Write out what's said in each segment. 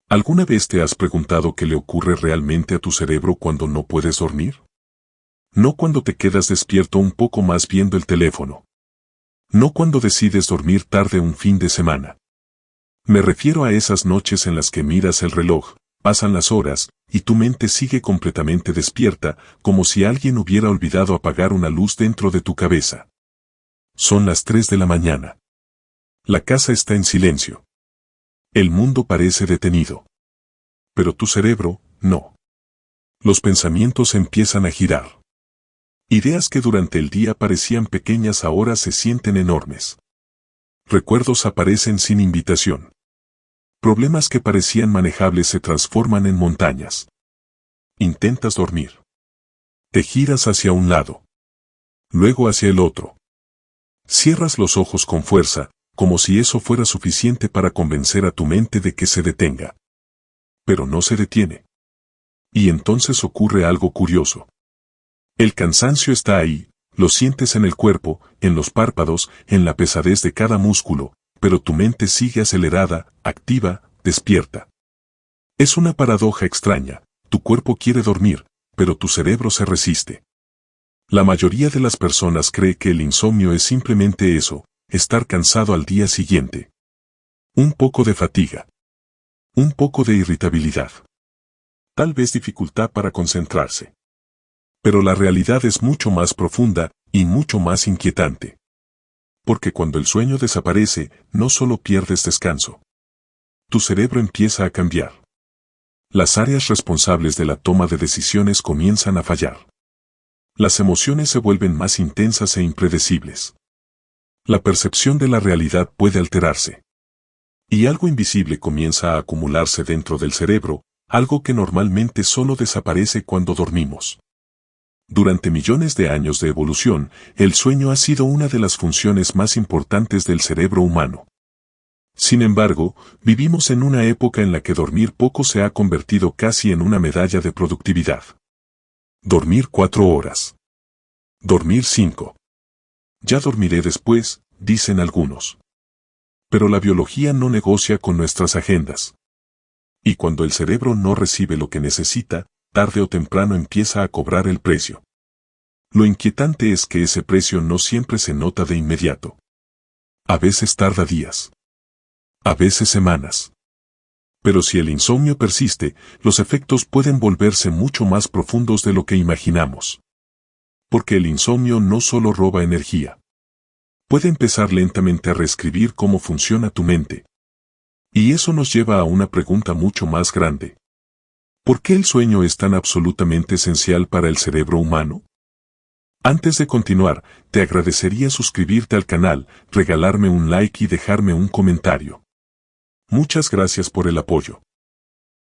¿Alguna vez te has preguntado qué le ocurre realmente a tu cerebro cuando no puedes dormir? No cuando te quedas despierto un poco más viendo el teléfono. No cuando decides dormir tarde un fin de semana. Me refiero a esas noches en las que miras el reloj, pasan las horas, y tu mente sigue completamente despierta, como si alguien hubiera olvidado apagar una luz dentro de tu cabeza. Son las 3 de la mañana. La casa está en silencio. El mundo parece detenido. Pero tu cerebro, no. Los pensamientos empiezan a girar. Ideas que durante el día parecían pequeñas ahora se sienten enormes. Recuerdos aparecen sin invitación. Problemas que parecían manejables se transforman en montañas. Intentas dormir. Te giras hacia un lado. Luego hacia el otro. Cierras los ojos con fuerza, como si eso fuera suficiente para convencer a tu mente de que se detenga. Pero no se detiene. Y entonces ocurre algo curioso. El cansancio está ahí, lo sientes en el cuerpo, en los párpados, en la pesadez de cada músculo, pero tu mente sigue acelerada, activa, despierta. Es una paradoja extraña, tu cuerpo quiere dormir, pero tu cerebro se resiste. La mayoría de las personas cree que el insomnio es simplemente eso, estar cansado al día siguiente. Un poco de fatiga. Un poco de irritabilidad. Tal vez dificultad para concentrarse. Pero la realidad es mucho más profunda y mucho más inquietante. Porque cuando el sueño desaparece, no solo pierdes descanso. Tu cerebro empieza a cambiar. Las áreas responsables de la toma de decisiones comienzan a fallar. Las emociones se vuelven más intensas e impredecibles. La percepción de la realidad puede alterarse. Y algo invisible comienza a acumularse dentro del cerebro, algo que normalmente solo desaparece cuando dormimos. Durante millones de años de evolución, el sueño ha sido una de las funciones más importantes del cerebro humano. Sin embargo, vivimos en una época en la que dormir poco se ha convertido casi en una medalla de productividad. Dormir 4 horas. Dormir 5. Ya dormiré después, dicen algunos. Pero la biología no negocia con nuestras agendas. Y cuando el cerebro no recibe lo que necesita, tarde o temprano empieza a cobrar el precio. Lo inquietante es que ese precio no siempre se nota de inmediato. A veces tarda días. A veces semanas. Pero si el insomnio persiste, los efectos pueden volverse mucho más profundos de lo que imaginamos. Porque el insomnio no solo roba energía. Puede empezar lentamente a reescribir cómo funciona tu mente. Y eso nos lleva a una pregunta mucho más grande. ¿Por qué el sueño es tan absolutamente esencial para el cerebro humano? Antes de continuar, te agradecería suscribirte al canal, regalarme un like y dejarme un comentario. Muchas gracias por el apoyo.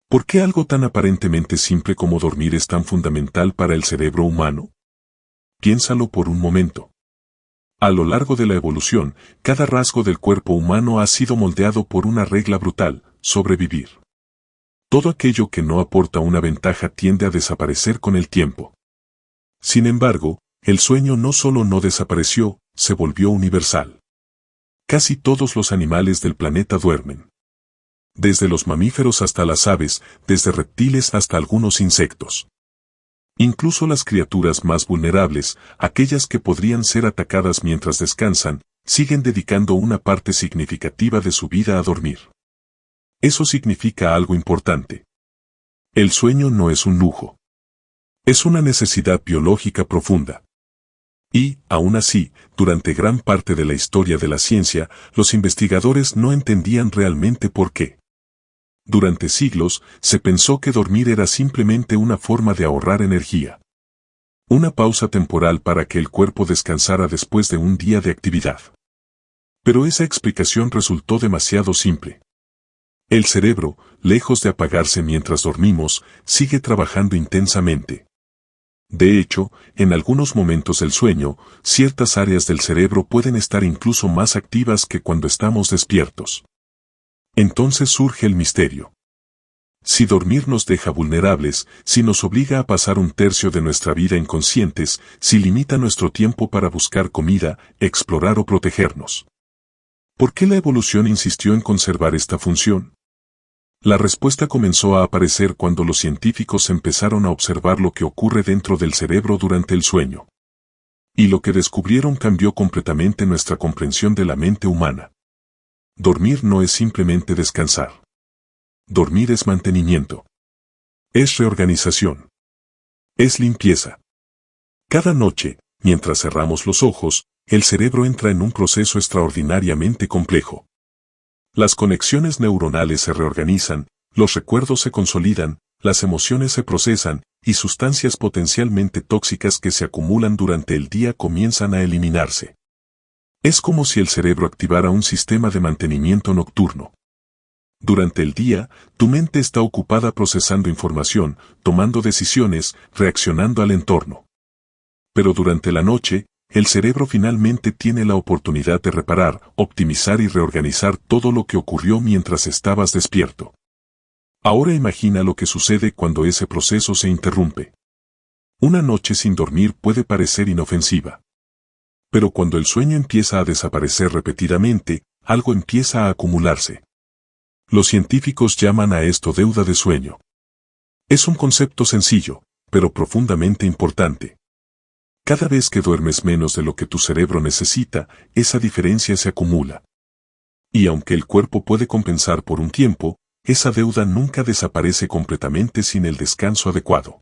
¿Por qué algo tan aparentemente simple como dormir es tan fundamental para el cerebro humano? Piénsalo por un momento. A lo largo de la evolución, cada rasgo del cuerpo humano ha sido moldeado por una regla brutal: sobrevivir. Todo aquello que no aporta una ventaja tiende a desaparecer con el tiempo. Sin embargo, el sueño no solo no desapareció, se volvió universal. Casi todos los animales del planeta duermen. Desde los mamíferos hasta las aves, desde reptiles hasta algunos insectos. Incluso las criaturas más vulnerables, aquellas que podrían ser atacadas mientras descansan, siguen dedicando una parte significativa de su vida a dormir. Eso significa algo importante. El sueño no es un lujo. Es una necesidad biológica profunda. Y, aún así, durante gran parte de la historia de la ciencia, los investigadores no entendían realmente por qué. Durante siglos, se pensó que dormir era simplemente una forma de ahorrar energía. Una pausa temporal para que el cuerpo descansara después de un día de actividad. Pero esa explicación resultó demasiado simple. El cerebro, lejos de apagarse mientras dormimos, sigue trabajando intensamente. De hecho, en algunos momentos del sueño, ciertas áreas del cerebro pueden estar incluso más activas que cuando estamos despiertos. Entonces surge el misterio. Si dormir nos deja vulnerables, si nos obliga a pasar un tercio de nuestra vida inconscientes, si limita nuestro tiempo para buscar comida, explorar o protegernos. ¿Por qué la evolución insistió en conservar esta función? La respuesta comenzó a aparecer cuando los científicos empezaron a observar lo que ocurre dentro del cerebro durante el sueño. Y lo que descubrieron cambió completamente nuestra comprensión de la mente humana. Dormir no es simplemente descansar. Dormir es mantenimiento. Es reorganización. Es limpieza. Cada noche, mientras cerramos los ojos, el cerebro entra en un proceso extraordinariamente complejo. Las conexiones neuronales se reorganizan, los recuerdos se consolidan, las emociones se procesan, y sustancias potencialmente tóxicas que se acumulan durante el día comienzan a eliminarse. Es como si el cerebro activara un sistema de mantenimiento nocturno. Durante el día, tu mente está ocupada procesando información, tomando decisiones, reaccionando al entorno. Pero durante la noche, el cerebro finalmente tiene la oportunidad de reparar, optimizar y reorganizar todo lo que ocurrió mientras estabas despierto. Ahora imagina lo que sucede cuando ese proceso se interrumpe. Una noche sin dormir puede parecer inofensiva. Pero cuando el sueño empieza a desaparecer repetidamente, algo empieza a acumularse. Los científicos llaman a esto deuda de sueño. Es un concepto sencillo, pero profundamente importante. Cada vez que duermes menos de lo que tu cerebro necesita, esa diferencia se acumula. Y aunque el cuerpo puede compensar por un tiempo, esa deuda nunca desaparece completamente sin el descanso adecuado.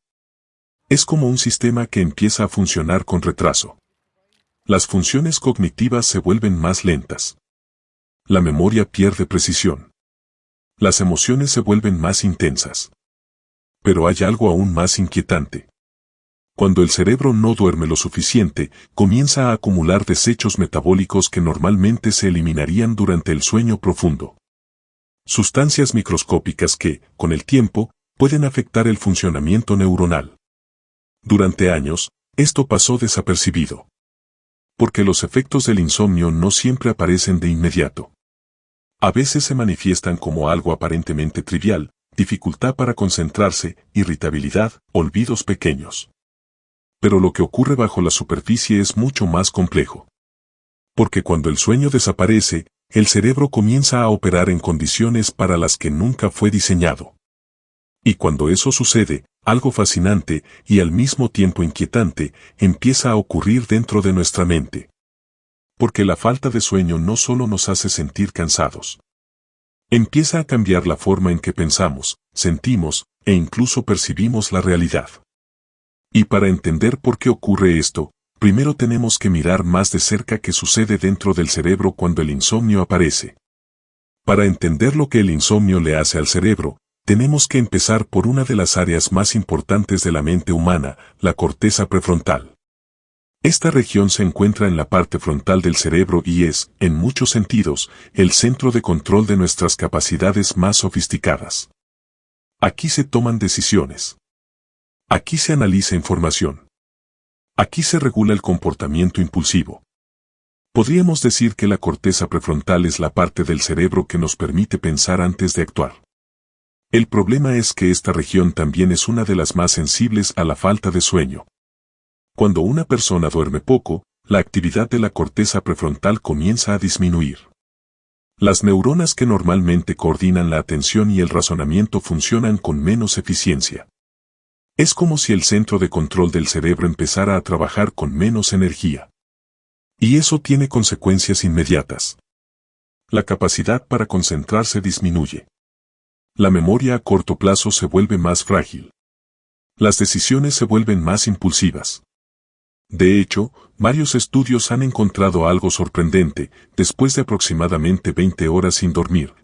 Es como un sistema que empieza a funcionar con retraso. Las funciones cognitivas se vuelven más lentas. La memoria pierde precisión. Las emociones se vuelven más intensas. Pero hay algo aún más inquietante. Cuando el cerebro no duerme lo suficiente, comienza a acumular desechos metabólicos que normalmente se eliminarían durante el sueño profundo. Sustancias microscópicas que, con el tiempo, pueden afectar el funcionamiento neuronal. Durante años, esto pasó desapercibido. Porque los efectos del insomnio no siempre aparecen de inmediato. A veces se manifiestan como algo aparentemente trivial, dificultad para concentrarse, irritabilidad, olvidos pequeños. Pero lo que ocurre bajo la superficie es mucho más complejo. Porque cuando el sueño desaparece, el cerebro comienza a operar en condiciones para las que nunca fue diseñado. Y cuando eso sucede, algo fascinante y al mismo tiempo inquietante empieza a ocurrir dentro de nuestra mente. Porque la falta de sueño no solo nos hace sentir cansados. Empieza a cambiar la forma en que pensamos, sentimos e incluso percibimos la realidad. Y para entender por qué ocurre esto, primero tenemos que mirar más de cerca qué sucede dentro del cerebro cuando el insomnio aparece. Para entender lo que el insomnio le hace al cerebro, tenemos que empezar por una de las áreas más importantes de la mente humana, la corteza prefrontal. Esta región se encuentra en la parte frontal del cerebro y es, en muchos sentidos, el centro de control de nuestras capacidades más sofisticadas. Aquí se toman decisiones. Aquí se analiza información. Aquí se regula el comportamiento impulsivo. Podríamos decir que la corteza prefrontal es la parte del cerebro que nos permite pensar antes de actuar. El problema es que esta región también es una de las más sensibles a la falta de sueño. Cuando una persona duerme poco, la actividad de la corteza prefrontal comienza a disminuir. Las neuronas que normalmente coordinan la atención y el razonamiento funcionan con menos eficiencia. Es como si el centro de control del cerebro empezara a trabajar con menos energía. Y eso tiene consecuencias inmediatas. La capacidad para concentrarse disminuye. La memoria a corto plazo se vuelve más frágil. Las decisiones se vuelven más impulsivas. De hecho, varios estudios han encontrado algo sorprendente, después de aproximadamente 20 horas sin dormir.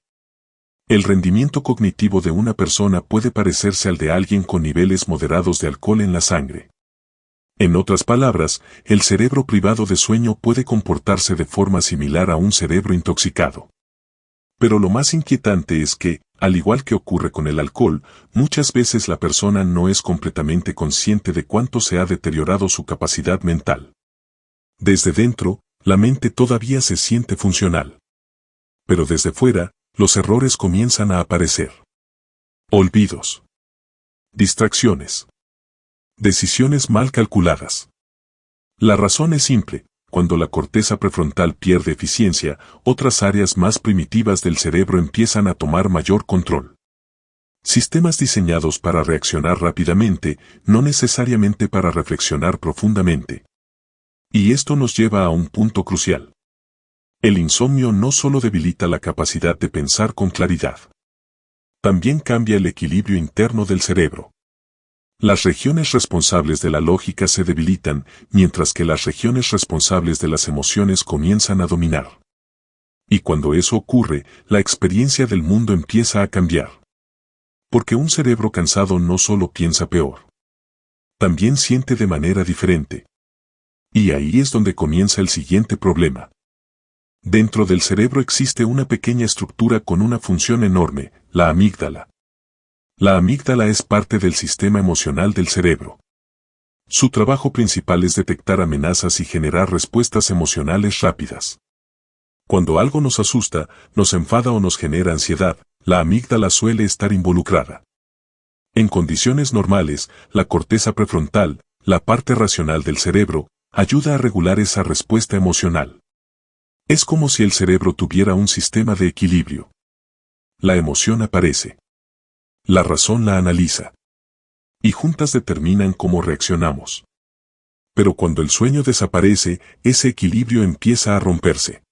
El rendimiento cognitivo de una persona puede parecerse al de alguien con niveles moderados de alcohol en la sangre. En otras palabras, el cerebro privado de sueño puede comportarse de forma similar a un cerebro intoxicado. Pero lo más inquietante es que, al igual que ocurre con el alcohol, muchas veces la persona no es completamente consciente de cuánto se ha deteriorado su capacidad mental. Desde dentro, la mente todavía se siente funcional. Pero desde fuera, los errores comienzan a aparecer. Olvidos. Distracciones. Decisiones mal calculadas. La razón es simple. Cuando la corteza prefrontal pierde eficiencia, otras áreas más primitivas del cerebro empiezan a tomar mayor control. Sistemas diseñados para reaccionar rápidamente, no necesariamente para reflexionar profundamente. Y esto nos lleva a un punto crucial. El insomnio no solo debilita la capacidad de pensar con claridad. También cambia el equilibrio interno del cerebro. Las regiones responsables de la lógica se debilitan, mientras que las regiones responsables de las emociones comienzan a dominar. Y cuando eso ocurre, la experiencia del mundo empieza a cambiar. Porque un cerebro cansado no solo piensa peor. También siente de manera diferente. Y ahí es donde comienza el siguiente problema. Dentro del cerebro existe una pequeña estructura con una función enorme, la amígdala. La amígdala es parte del sistema emocional del cerebro. Su trabajo principal es detectar amenazas y generar respuestas emocionales rápidas. Cuando algo nos asusta, nos enfada o nos genera ansiedad, la amígdala suele estar involucrada. En condiciones normales, la corteza prefrontal, la parte racional del cerebro, ayuda a regular esa respuesta emocional. Es como si el cerebro tuviera un sistema de equilibrio. La emoción aparece. La razón la analiza. Y juntas determinan cómo reaccionamos. Pero cuando el sueño desaparece, ese equilibrio empieza a romperse.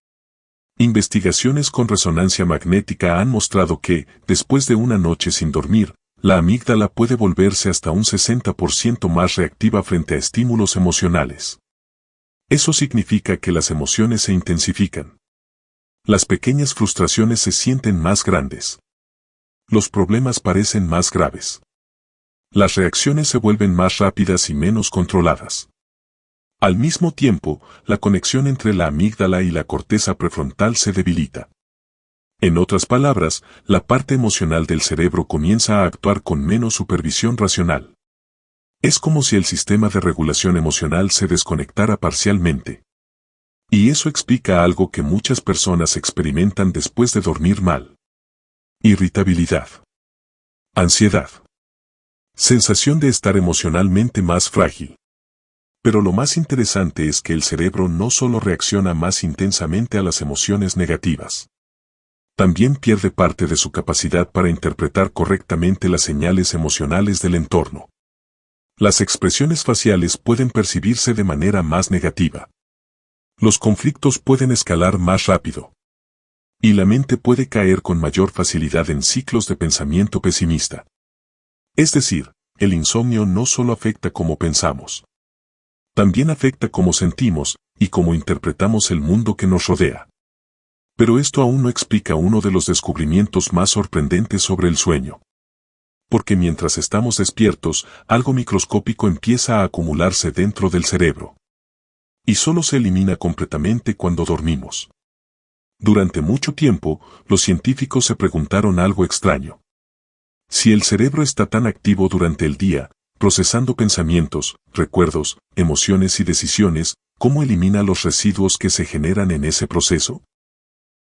Investigaciones con resonancia magnética han mostrado que, después de una noche sin dormir, la amígdala puede volverse hasta un 60% más reactiva frente a estímulos emocionales. Eso significa que las emociones se intensifican. Las pequeñas frustraciones se sienten más grandes. Los problemas parecen más graves. Las reacciones se vuelven más rápidas y menos controladas. Al mismo tiempo, la conexión entre la amígdala y la corteza prefrontal se debilita. En otras palabras, la parte emocional del cerebro comienza a actuar con menos supervisión racional. Es como si el sistema de regulación emocional se desconectara parcialmente. Y eso explica algo que muchas personas experimentan después de dormir mal. Irritabilidad. Ansiedad. Sensación de estar emocionalmente más frágil. Pero lo más interesante es que el cerebro no solo reacciona más intensamente a las emociones negativas. También pierde parte de su capacidad para interpretar correctamente las señales emocionales del entorno. Las expresiones faciales pueden percibirse de manera más negativa. Los conflictos pueden escalar más rápido. Y la mente puede caer con mayor facilidad en ciclos de pensamiento pesimista. Es decir, el insomnio no solo afecta cómo pensamos. También afecta cómo sentimos y cómo interpretamos el mundo que nos rodea. Pero esto aún no explica uno de los descubrimientos más sorprendentes sobre el sueño. Porque mientras estamos despiertos, algo microscópico empieza a acumularse dentro del cerebro. Y solo se elimina completamente cuando dormimos. Durante mucho tiempo, los científicos se preguntaron algo extraño. Si el cerebro está tan activo durante el día, procesando pensamientos, recuerdos, emociones y decisiones, ¿cómo elimina los residuos que se generan en ese proceso?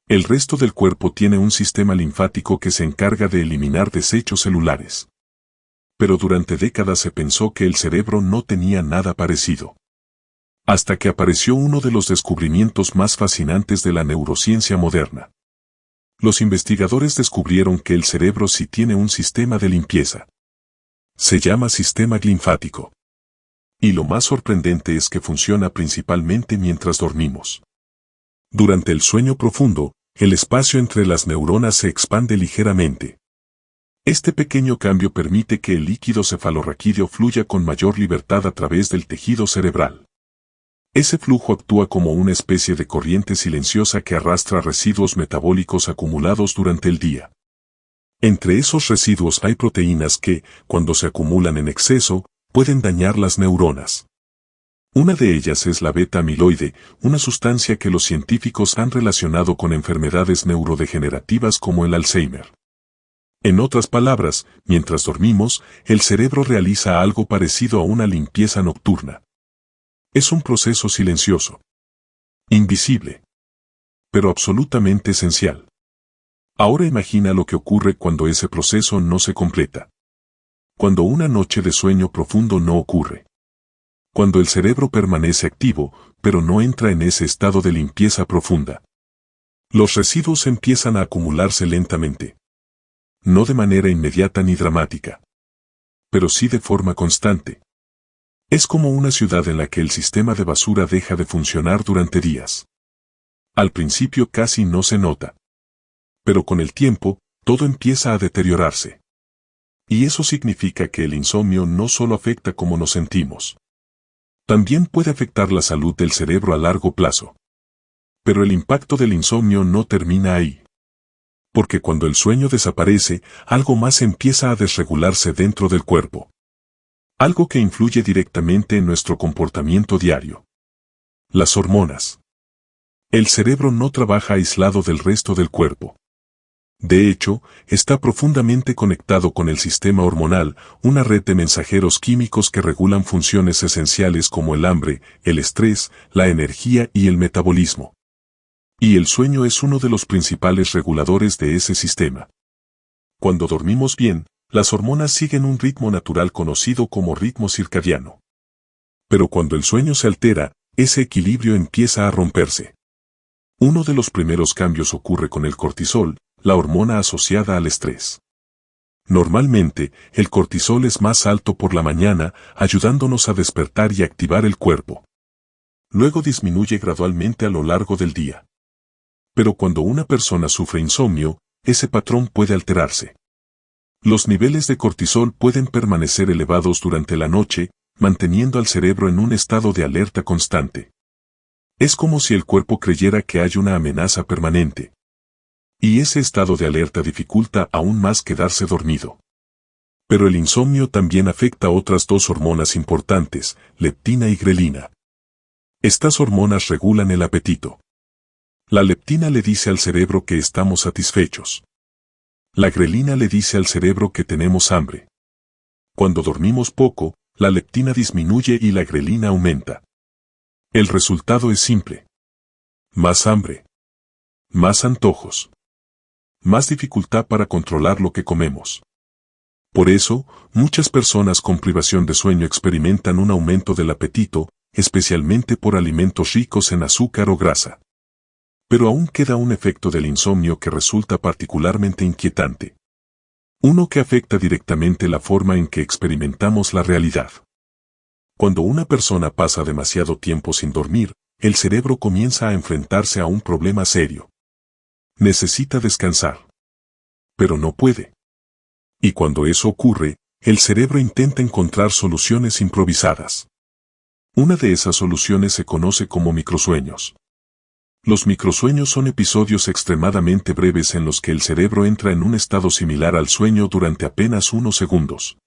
El resto del cuerpo tiene un sistema linfático que se encarga de eliminar desechos celulares. Pero durante décadas se pensó que el cerebro no tenía nada parecido. Hasta que apareció uno de los descubrimientos más fascinantes de la neurociencia moderna. Los investigadores descubrieron que el cerebro sí tiene un sistema de limpieza. Se llama sistema linfático. Y lo más sorprendente es que funciona principalmente mientras dormimos. Durante el sueño profundo, el espacio entre las neuronas se expande ligeramente. Este pequeño cambio permite que el líquido cefalorraquídeo fluya con mayor libertad a través del tejido cerebral. Ese flujo actúa como una especie de corriente silenciosa que arrastra residuos metabólicos acumulados durante el día. Entre esos residuos hay proteínas que, cuando se acumulan en exceso, pueden dañar las neuronas. Una de ellas es la beta-amiloide, una sustancia que los científicos han relacionado con enfermedades neurodegenerativas como el Alzheimer. En otras palabras, mientras dormimos, el cerebro realiza algo parecido a una limpieza nocturna. Es un proceso silencioso, invisible, pero absolutamente esencial. Ahora imagina lo que ocurre cuando ese proceso no se completa. Cuando una noche de sueño profundo no ocurre. Cuando el cerebro permanece activo, pero no entra en ese estado de limpieza profunda. Los residuos empiezan a acumularse lentamente. No de manera inmediata ni dramática, pero sí de forma constante. Es como una ciudad en la que el sistema de basura deja de funcionar durante días. Al principio casi no se nota. Pero con el tiempo, todo empieza a deteriorarse. Y eso significa que el insomnio no solo afecta cómo nos sentimos. También puede afectar la salud del cerebro a largo plazo. Pero el impacto del insomnio no termina ahí. Porque cuando el sueño desaparece, algo más empieza a desregularse dentro del cuerpo. Algo que influye directamente en nuestro comportamiento diario. Las hormonas. El cerebro no trabaja aislado del resto del cuerpo. De hecho, está profundamente conectado con el sistema hormonal, una red de mensajeros químicos que regulan funciones esenciales como el hambre, el estrés, la energía y el metabolismo. Y el sueño es uno de los principales reguladores de ese sistema. Cuando dormimos bien, las hormonas siguen un ritmo natural conocido como ritmo circadiano. Pero cuando el sueño se altera, ese equilibrio empieza a romperse. Uno de los primeros cambios ocurre con el cortisol, la hormona asociada al estrés. Normalmente, el cortisol es más alto por la mañana, ayudándonos a despertar y activar el cuerpo. Luego disminuye gradualmente a lo largo del día. Pero cuando una persona sufre insomnio, ese patrón puede alterarse. Los niveles de cortisol pueden permanecer elevados durante la noche, manteniendo al cerebro en un estado de alerta constante. Es como si el cuerpo creyera que hay una amenaza permanente. Y ese estado de alerta dificulta aún más quedarse dormido. Pero el insomnio también afecta a otras dos hormonas importantes, leptina y grelina. Estas hormonas regulan el apetito. La leptina le dice al cerebro que estamos satisfechos. La grelina le dice al cerebro que tenemos hambre. Cuando dormimos poco, la leptina disminuye y la grelina aumenta. El resultado es simple. Más hambre. Más antojos. Más dificultad para controlar lo que comemos. Por eso, muchas personas con privación de sueño experimentan un aumento del apetito, especialmente por alimentos ricos en azúcar o grasa. Pero aún queda un efecto del insomnio que resulta particularmente inquietante. Uno que afecta directamente la forma en que experimentamos la realidad. Cuando una persona pasa demasiado tiempo sin dormir, el cerebro comienza a enfrentarse a un problema serio. Necesita descansar. Pero no puede. Y cuando eso ocurre, el cerebro intenta encontrar soluciones improvisadas. Una de esas soluciones se conoce como microsueños. Los microsueños son episodios extremadamente breves en los que el cerebro entra en un estado similar al sueño durante apenas unos segundos.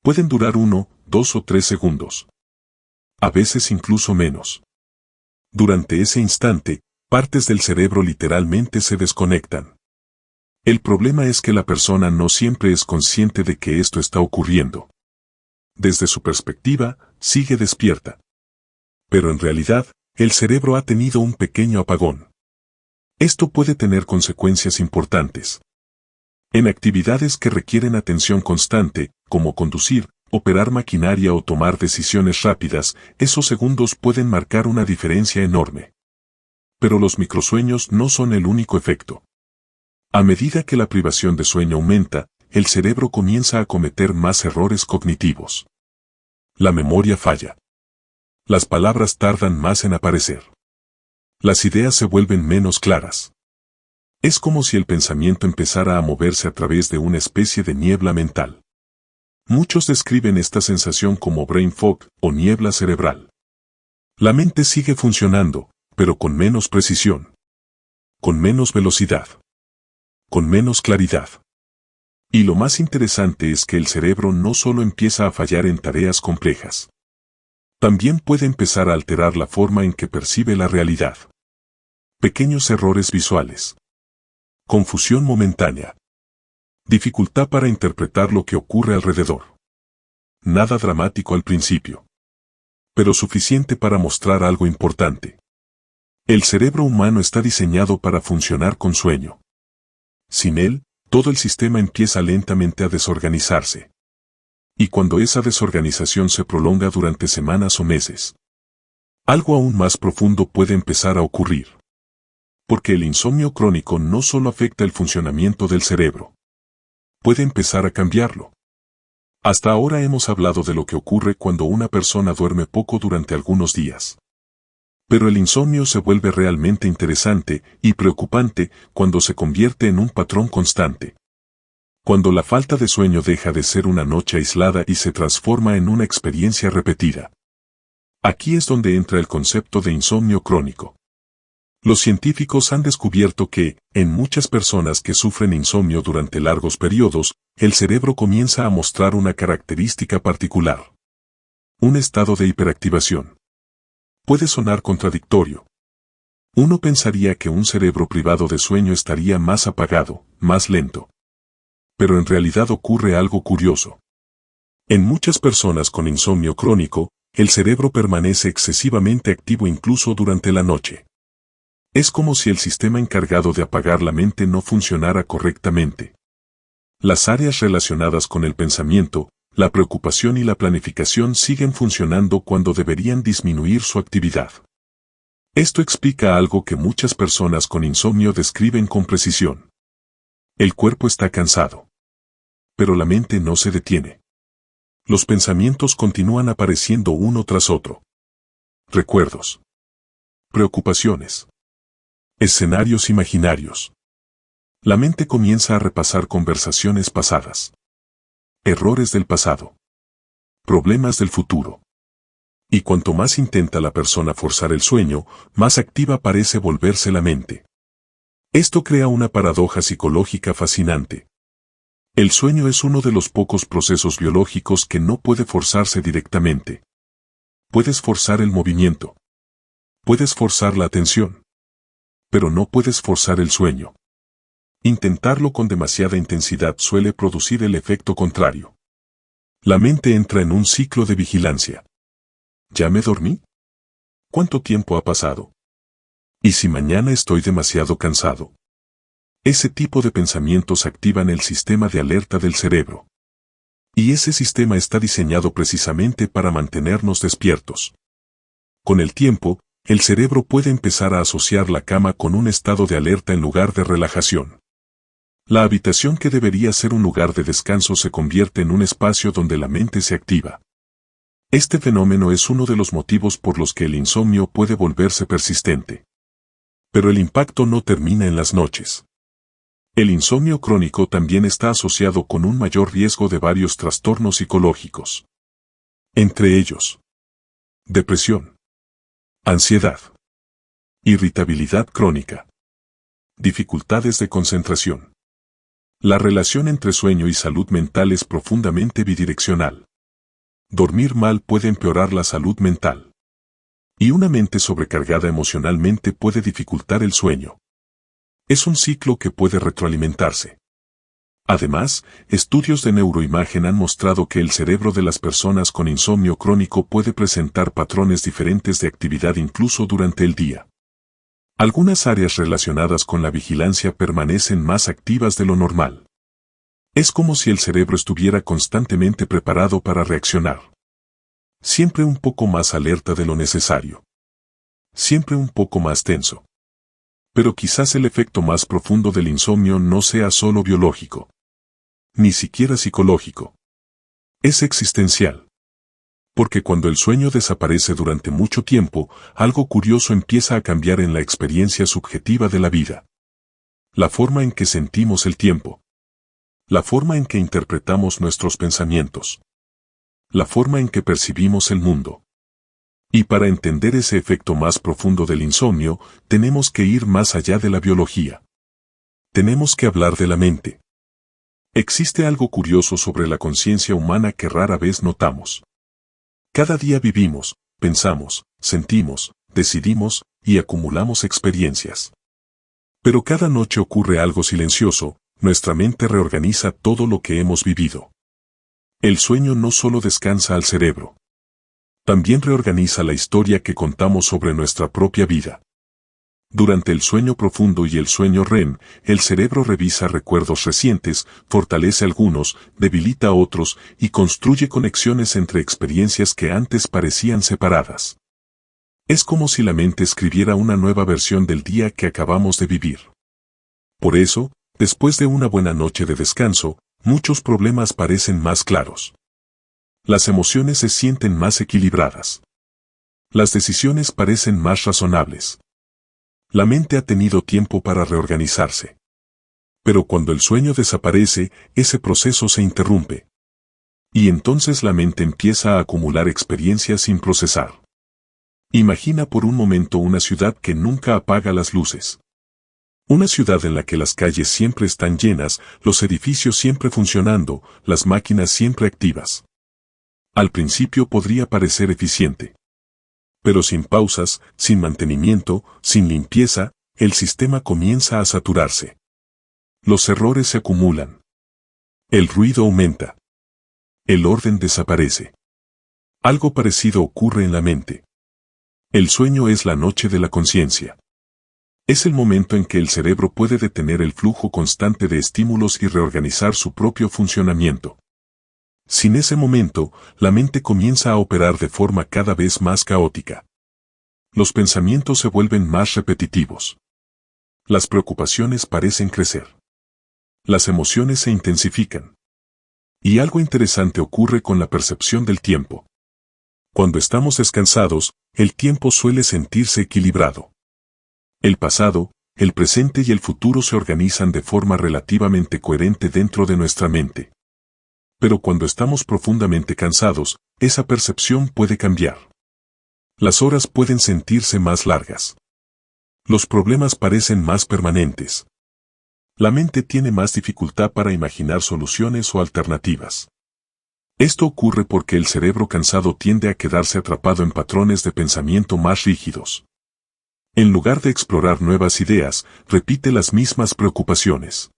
Pueden durar 1, 2 o 3 segundos. A veces incluso menos. Durante ese instante, partes del cerebro literalmente se desconectan. El problema es que la persona no siempre es consciente de que esto está ocurriendo. Desde su perspectiva, sigue despierta. Pero en realidad, el cerebro ha tenido un pequeño apagón. Esto puede tener consecuencias importantes. En actividades que requieren atención constante, como conducir, operar maquinaria o tomar decisiones rápidas, esos segundos pueden marcar una diferencia enorme. Pero los microsueños no son el único efecto. A medida que la privación de sueño aumenta, el cerebro comienza a cometer más errores cognitivos. La memoria falla. Las palabras tardan más en aparecer. Las ideas se vuelven menos claras. Es como si el pensamiento empezara a moverse a través de una especie de niebla mental. Muchos describen esta sensación como brain fog o niebla cerebral. La mente sigue funcionando, pero con menos precisión. Con menos velocidad. Con menos claridad. Y lo más interesante es que el cerebro no solo empieza a fallar en tareas complejas. También puede empezar a alterar la forma en que percibe la realidad. Pequeños errores visuales. Confusión momentánea. Dificultad para interpretar lo que ocurre alrededor. Nada dramático al principio. Pero suficiente para mostrar algo importante. El cerebro humano está diseñado para funcionar con sueño. Sin él, todo el sistema empieza lentamente a desorganizarse. Y cuando esa desorganización se prolonga durante semanas o meses, algo aún más profundo puede empezar a ocurrir. Porque el insomnio crónico no solo afecta el funcionamiento del cerebro. puede empezar a cambiarlo. Hasta ahora hemos hablado de lo que ocurre cuando una persona duerme poco durante algunos días. Pero el insomnio se vuelve realmente interesante y preocupante cuando se convierte en un patrón constante. Cuando la falta de sueño deja de ser una noche aislada y se transforma en una experiencia repetida. Aquí es donde entra el concepto de insomnio crónico. Los científicos han descubierto que, en muchas personas que sufren insomnio durante largos periodos, el cerebro comienza a mostrar una característica particular. Un estado de hiperactivación. Puede sonar contradictorio. Uno pensaría que un cerebro privado de sueño estaría más apagado, más lento. Pero en realidad ocurre algo curioso. En muchas personas con insomnio crónico, el cerebro permanece excesivamente activo incluso durante la noche. Es como si el sistema encargado de apagar la mente no funcionara correctamente. Las áreas relacionadas con el pensamiento, la preocupación y la planificación siguen funcionando cuando deberían disminuir su actividad. Esto explica algo que muchas personas con insomnio describen con precisión. El cuerpo está cansado. Pero la mente no se detiene. Los pensamientos continúan apareciendo uno tras otro. Recuerdos. Preocupaciones. Escenarios imaginarios. La mente comienza a repasar conversaciones pasadas. Errores del pasado. Problemas del futuro. Y cuanto más intenta la persona forzar el sueño, más activa parece volverse la mente. Esto crea una paradoja psicológica fascinante. El sueño es uno de los pocos procesos biológicos que no puede forzarse directamente. Puedes forzar el movimiento. Puedes forzar la atención. Pero no puedes forzar el sueño. Intentarlo con demasiada intensidad suele producir el efecto contrario. La mente entra en un ciclo de vigilancia. ¿Ya me dormí? ¿Cuánto tiempo ha pasado? ¿Y si mañana estoy demasiado cansado? Ese tipo de pensamientos activan el sistema de alerta del cerebro. Y ese sistema está diseñado precisamente para mantenernos despiertos. Con el tiempo, el cerebro puede empezar a asociar la cama con un estado de alerta en lugar de relajación. La habitación que debería ser un lugar de descanso se convierte en un espacio donde la mente se activa. Este fenómeno es uno de los motivos por los que el insomnio puede volverse persistente. Pero el impacto no termina en las noches. El insomnio crónico también está asociado con un mayor riesgo de varios trastornos psicológicos. Entre ellos, depresión, ansiedad, irritabilidad crónica, dificultades de concentración. La relación entre sueño y salud mental es profundamente bidireccional. Dormir mal puede empeorar la salud mental. Y una mente sobrecargada emocionalmente puede dificultar el sueño. Es un ciclo que puede retroalimentarse. Además, estudios de neuroimagen han mostrado que el cerebro de las personas con insomnio crónico puede presentar patrones diferentes de actividad incluso durante el día. Algunas áreas relacionadas con la vigilancia permanecen más activas de lo normal. Es como si el cerebro estuviera constantemente preparado para reaccionar. Siempre un poco más alerta de lo necesario. Siempre un poco más tenso. Pero quizás el efecto más profundo del insomnio no sea solo biológico. Ni siquiera psicológico. Es existencial. Porque cuando el sueño desaparece durante mucho tiempo, algo curioso empieza a cambiar en la experiencia subjetiva de la vida. La forma en que sentimos el tiempo. La forma en que interpretamos nuestros pensamientos. La forma en que percibimos el mundo. Y para entender ese efecto más profundo del insomnio, tenemos que ir más allá de la biología. Tenemos que hablar de la mente. Existe algo curioso sobre la conciencia humana que rara vez notamos. Cada día vivimos, pensamos, sentimos, decidimos y acumulamos experiencias. Pero cada noche ocurre algo silencioso, nuestra mente reorganiza todo lo que hemos vivido. El sueño no solo descansa al cerebro. También reorganiza la historia que contamos sobre nuestra propia vida. Durante el sueño profundo y el sueño REM, el cerebro revisa recuerdos recientes, fortalece algunos, debilita otros y construye conexiones entre experiencias que antes parecían separadas. Es como si la mente escribiera una nueva versión del día que acabamos de vivir. Por eso, después de una buena noche de descanso, muchos problemas parecen más claros. Las emociones se sienten más equilibradas. Las decisiones parecen más razonables. La mente ha tenido tiempo para reorganizarse. Pero cuando el sueño desaparece, ese proceso se interrumpe. Y entonces la mente empieza a acumular experiencias sin procesar. Imagina por un momento una ciudad que nunca apaga las luces. Una ciudad en la que las calles siempre están llenas, los edificios siempre funcionando, las máquinas siempre activas. Al principio podría parecer eficiente. Pero sin pausas, sin mantenimiento, sin limpieza, el sistema comienza a saturarse. Los errores se acumulan. El ruido aumenta. El orden desaparece. Algo parecido ocurre en la mente. El sueño es la noche de la conciencia. Es el momento en que el cerebro puede detener el flujo constante de estímulos y reorganizar su propio funcionamiento. Sin ese momento, la mente comienza a operar de forma cada vez más caótica. Los pensamientos se vuelven más repetitivos. Las preocupaciones parecen crecer. Las emociones se intensifican. Y algo interesante ocurre con la percepción del tiempo. Cuando estamos descansados, el tiempo suele sentirse equilibrado. El pasado, el presente y el futuro se organizan de forma relativamente coherente dentro de nuestra mente. Pero cuando estamos profundamente cansados, esa percepción puede cambiar. Las horas pueden sentirse más largas. Los problemas parecen más permanentes. La mente tiene más dificultad para imaginar soluciones o alternativas. Esto ocurre porque el cerebro cansado tiende a quedarse atrapado en patrones de pensamiento más rígidos. En lugar de explorar nuevas ideas, repite las mismas preocupaciones.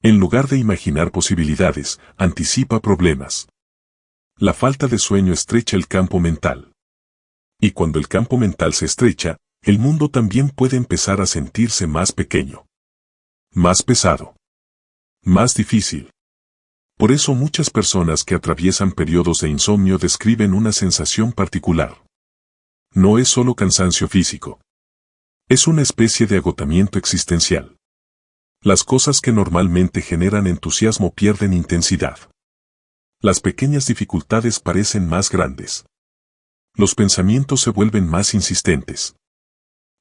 En lugar de imaginar posibilidades, anticipa problemas. La falta de sueño estrecha el campo mental. Y cuando el campo mental se estrecha, el mundo también puede empezar a sentirse más pequeño. Más pesado. Más difícil. Por eso muchas personas que atraviesan periodos de insomnio describen una sensación particular. No es solo cansancio físico. Es una especie de agotamiento existencial. Las cosas que normalmente generan entusiasmo pierden intensidad. Las pequeñas dificultades parecen más grandes. Los pensamientos se vuelven más insistentes.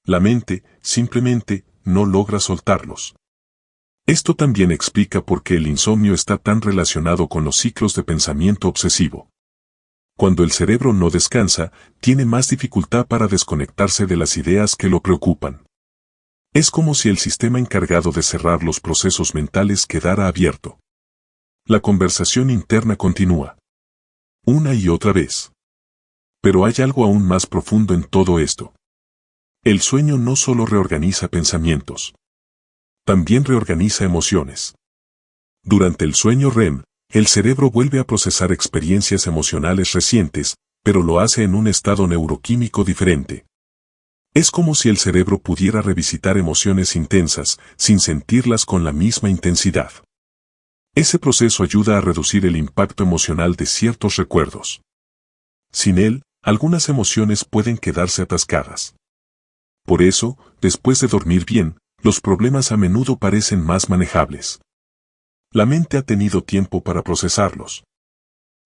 La mente, simplemente, no logra soltarlos. Esto también explica por qué el insomnio está tan relacionado con los ciclos de pensamiento obsesivo. Cuando el cerebro no descansa, tiene más dificultad para desconectarse de las ideas que lo preocupan. Es como si el sistema encargado de cerrar los procesos mentales quedara abierto. La conversación interna continúa. Una y otra vez. Pero hay algo aún más profundo en todo esto. El sueño no solo reorganiza pensamientos. También reorganiza emociones. Durante el sueño REM, el cerebro vuelve a procesar experiencias emocionales recientes, pero lo hace en un estado neuroquímico diferente. Es como si el cerebro pudiera revisitar emociones intensas, sin sentirlas con la misma intensidad. Ese proceso ayuda a reducir el impacto emocional de ciertos recuerdos. Sin él, algunas emociones pueden quedarse atascadas. Por eso, después de dormir bien, los problemas a menudo parecen más manejables. La mente ha tenido tiempo para procesarlos.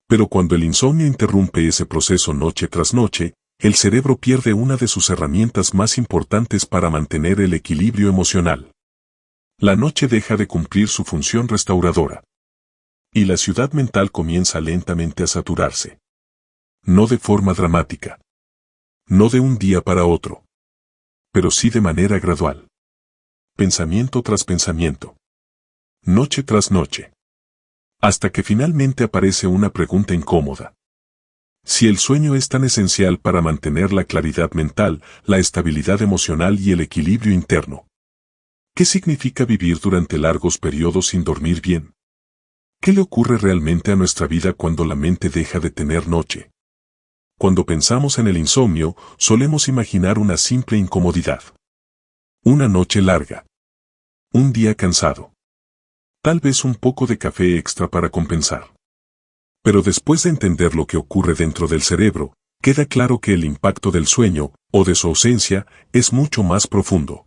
Pero cuando el insomnio interrumpe ese proceso noche tras noche, el cerebro pierde una de sus herramientas más importantes para mantener el equilibrio emocional. La noche deja de cumplir su función restauradora. Y la ciudad mental comienza lentamente a saturarse. No de forma dramática. No de un día para otro. Pero sí de manera gradual. Pensamiento tras pensamiento. Noche tras noche. Hasta que finalmente aparece una pregunta incómoda. Si el sueño es tan esencial para mantener la claridad mental, la estabilidad emocional y el equilibrio interno, ¿qué significa vivir durante largos periodos sin dormir bien? ¿Qué le ocurre realmente a nuestra vida cuando la mente deja de tener noche? Cuando pensamos en el insomnio, solemos imaginar una simple incomodidad. Una noche larga. Un día cansado. Tal vez un poco de café extra para compensar. Pero después de entender lo que ocurre dentro del cerebro, queda claro que el impacto del sueño, o de su ausencia, es mucho más profundo.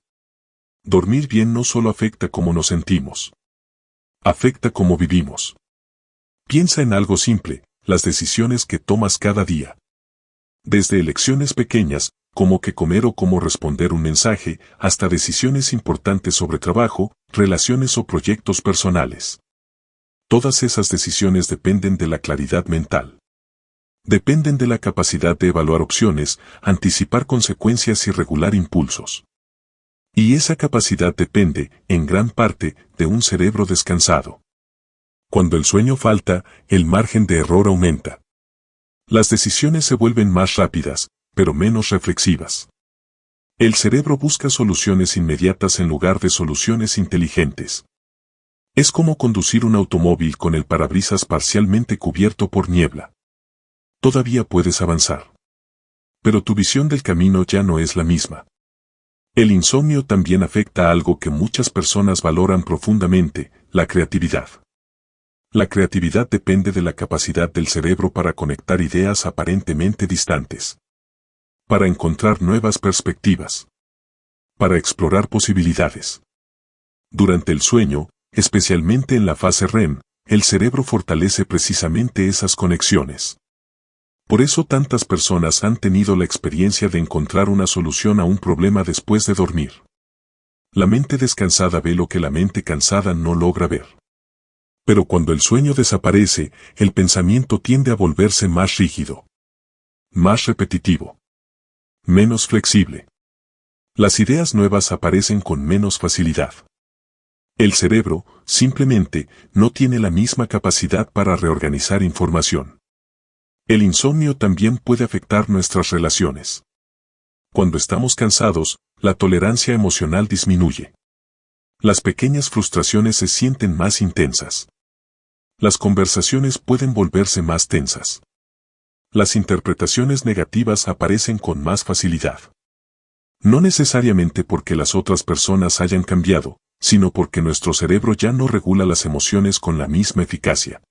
Dormir bien no solo afecta cómo nos sentimos. Afecta cómo vivimos. Piensa en algo simple, las decisiones que tomas cada día. Desde elecciones pequeñas, como qué comer o cómo responder un mensaje, hasta decisiones importantes sobre trabajo, relaciones o proyectos personales. Todas esas decisiones dependen de la claridad mental. Dependen de la capacidad de evaluar opciones, anticipar consecuencias y regular impulsos. Y esa capacidad depende, en gran parte, de un cerebro descansado. Cuando el sueño falta, el margen de error aumenta. Las decisiones se vuelven más rápidas, pero menos reflexivas. El cerebro busca soluciones inmediatas en lugar de soluciones inteligentes. Es como conducir un automóvil con el parabrisas parcialmente cubierto por niebla. Todavía puedes avanzar. Pero tu visión del camino ya no es la misma. El insomnio también afecta a algo que muchas personas valoran profundamente, la creatividad. La creatividad depende de la capacidad del cerebro para conectar ideas aparentemente distantes. Para encontrar nuevas perspectivas. Para explorar posibilidades. Durante el sueño, especialmente en la fase REM, el cerebro fortalece precisamente esas conexiones. Por eso tantas personas han tenido la experiencia de encontrar una solución a un problema después de dormir. La mente descansada ve lo que la mente cansada no logra ver. Pero cuando el sueño desaparece, el pensamiento tiende a volverse más rígido. Más repetitivo. Menos flexible. Las ideas nuevas aparecen con menos facilidad. El cerebro, simplemente, no tiene la misma capacidad para reorganizar información. El insomnio también puede afectar nuestras relaciones. Cuando estamos cansados, la tolerancia emocional disminuye. Las pequeñas frustraciones se sienten más intensas. Las conversaciones pueden volverse más tensas. Las interpretaciones negativas aparecen con más facilidad. No necesariamente porque las otras personas hayan cambiado, sino porque nuestro cerebro ya no regula las emociones con la misma eficacia.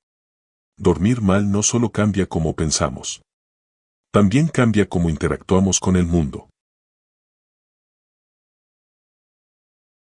Dormir mal no solo cambia cómo pensamos. También cambia cómo interactuamos con el mundo.